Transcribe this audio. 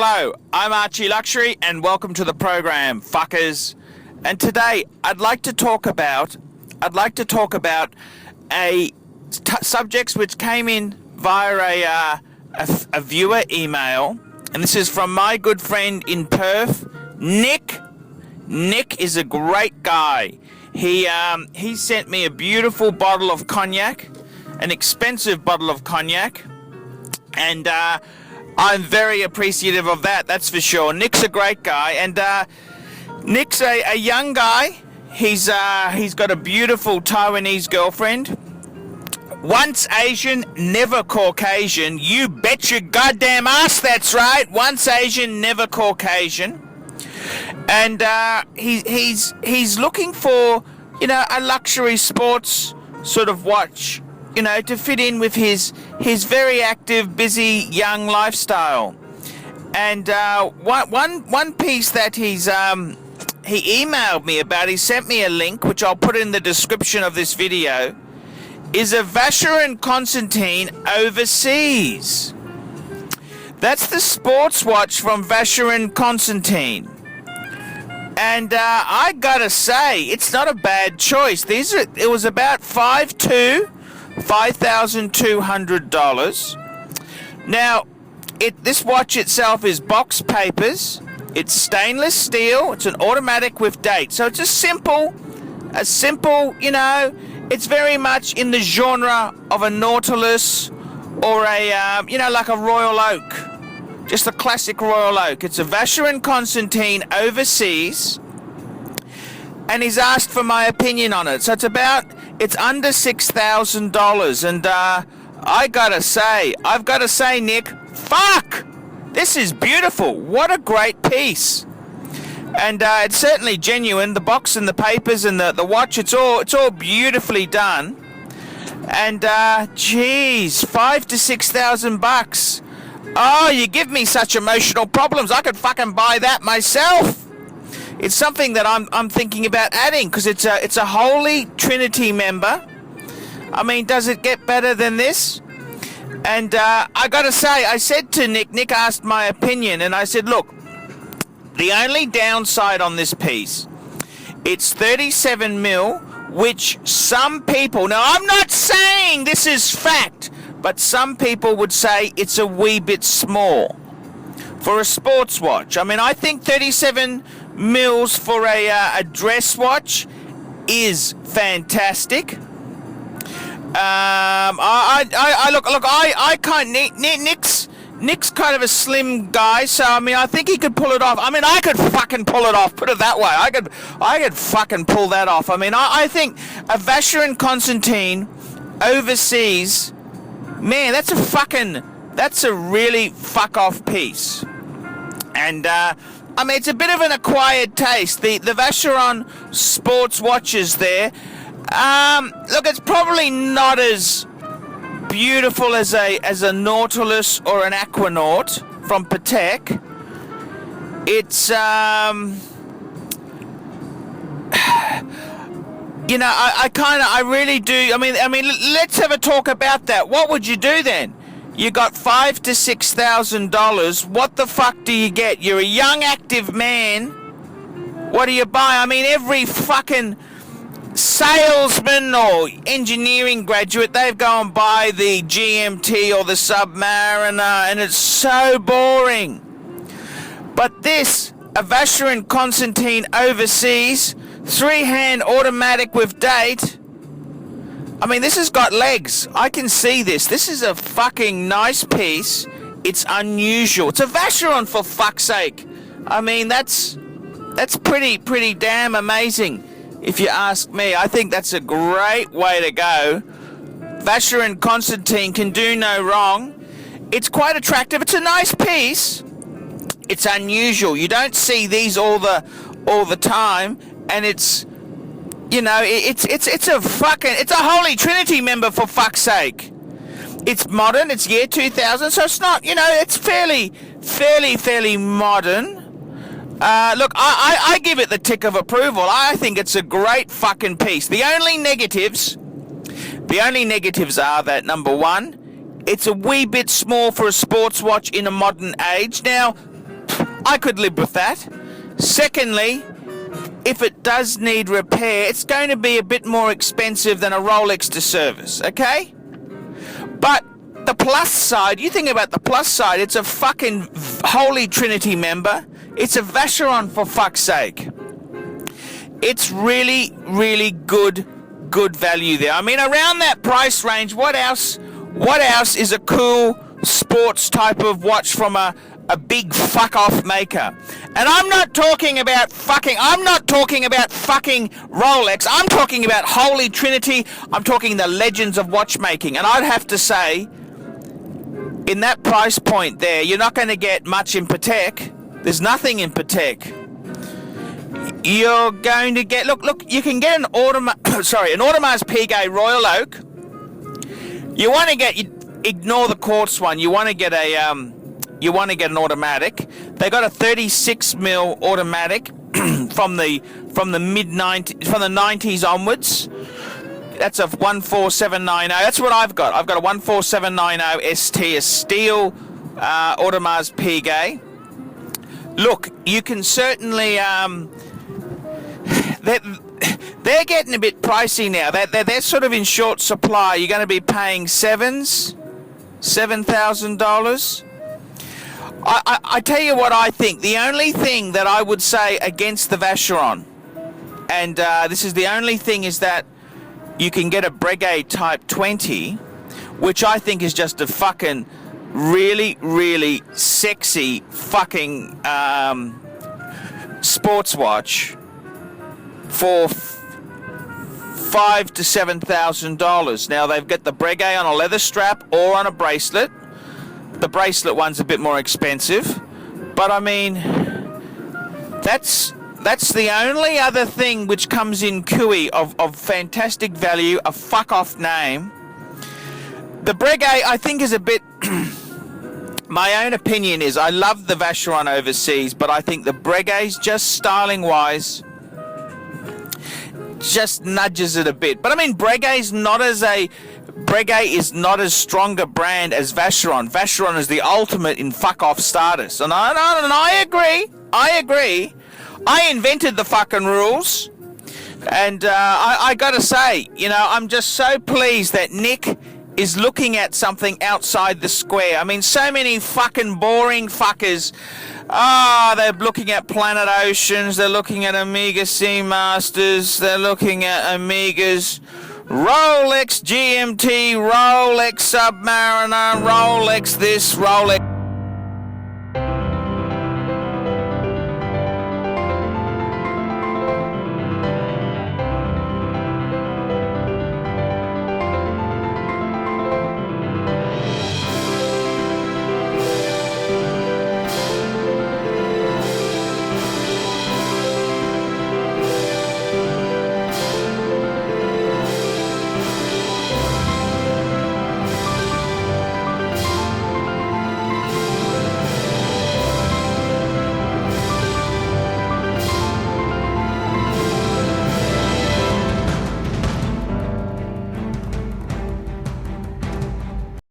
Hello, I'm Archie Luxury and welcome to the program, fuckers. And today I'd like to talk about subjects which came in via a viewer email, and this is from my good friend in Perth, Nick. Nick is a great guy. He sent me a beautiful bottle of cognac, an expensive bottle of cognac, and I'm very appreciative of that, that's for sure. Nick's a great guy, and Nick's a young guy. He's got a beautiful Taiwanese girlfriend. Once Asian, never Caucasian. You bet your goddamn ass that's right. Once Asian, never Caucasian. And he's looking for, a luxury sports sort of watch, to fit in with his very active, busy, young lifestyle. And one piece that he emailed me about, he sent me a link, which I'll put in the description of this video, is a Vacheron Constantin Overseas. That's the sports watch from Vacheron Constantin. And I gotta say, it's not a bad choice. It was about $5,200. Now, this watch itself is box papers. It's stainless steel. It's an automatic with date. So it's a simple, it's very much in the genre of a Nautilus or a, like a Royal Oak. Just a classic Royal Oak. It's a Vacheron Constantin Overseas. And he's asked for my opinion on it. So it's under $6,000. And I've got to say, Nick, fuck! This is beautiful. What a great piece. And it's certainly genuine. The box and the papers and the watch, it's all beautifully done. And geez, $5,000 to $6,000. Oh, you give me such emotional problems. I could fucking buy that myself. It's something that I'm thinking about adding, because it's a Holy Trinity member. I mean, does it get better than this? And I gotta say, I said to Nick asked my opinion, and I said, look, the only downside on this piece, it's 37 mil, which some people, now I'm not saying this is fact, but some people would say it's a wee bit small for a sports watch. I mean, I think 37 mils for a dress watch is fantastic. Nick's kind of a slim guy, so I mean, I think he could pull it off. I mean, I could fucking pull it off. Put it that way. I could fucking pull that off. I mean, I think a Vacheron Constantin Overseas, man, that's a really fuck off piece. And I mean, it's a bit of an acquired taste. The Vacheron sports watches there. Look, it's probably not as beautiful as a Nautilus or an Aquanaut from Patek. It's I really do. I mean, let's have a talk about that. What would you do then? You got $5,000 to $6,000. What the fuck do you get? You're a young, active man. What do you buy? I mean, every fucking salesman or engineering graduate, they've gone and buy the GMT or the Submariner, and it's so boring. But this, a Vacheron Constantin Overseas, 3-hand automatic with date. I mean, this has got legs. I can see this. This is a fucking nice piece. It's unusual. It's a Vacheron, for fuck's sake. I mean, that's pretty damn amazing, if you ask me. I think that's a great way to go. Vacheron Constantin can do no wrong. It's quite attractive. It's a nice piece. It's unusual. You don't see these all the time, and it's it's a Holy Trinity member, for fuck's sake. It's modern. It's year 2000, so it's not, it's fairly modern. Look, I give it the tick of approval. I think it's a great fucking piece. The only negatives are that, number one, it's a wee bit small for a sports watch in a modern age. Now, I could live with that. Secondly, if it does need repair, it's going to be a bit more expensive than a Rolex to service, okay? But the plus side, you think about the plus side, it's a fucking Holy Trinity member. It's a Vacheron, for fuck's sake. It's really, really good value there. I mean, around that price range, what else is a cool sports type of watch from a big fuck off maker? And I'm not talking about fucking Rolex. I'm talking about Holy Trinity. I'm talking the legends of watchmaking. And I'd have to say, in that price point there, you're not going to get much in Patek. There's nothing in Patek. You're going to get, look, you can get an Audemars Piguet Royal Oak. You want to ignore the quartz one. You want to get an automatic. They got a 36mm automatic from the 90s onwards. That's a 14790. That's what I've got. I've got a 14790 ST, a steel Audemars Piguet. Look, you can certainly they're getting a bit pricey now. They're sort of in short supply. You're going to be paying $7,000. I tell you what I think. The only thing that I would say against the Vacheron, and this is the only thing, is that you can get a Breguet Type 20, which I think is just a fucking really, really sexy fucking sports watch for $5,000 to $7,000. Now they've got the Breguet on a leather strap or on a bracelet. The bracelet one's a bit more expensive, but I mean, that's the only other thing which comes in Cooey of fantastic value, a fuck off name. The Breguet, I think, is a bit. My own opinion is I love the Vacheron overseas, but I think the Breguet's just styling wise just nudges it a bit. But I mean, Breguet is not as strong a brand as Vacheron. Vacheron is the ultimate in fuck off status, and I agree. I invented the fucking rules, and I gotta say, I'm just so pleased that Nick is looking at something outside the square. I mean, so many fucking boring fuckers. They're looking at Planet Oceans, they're looking at Omega Seamasters, they're looking at Omegas, Rolex GMT, Rolex Submariner, Rolex this, Rolex...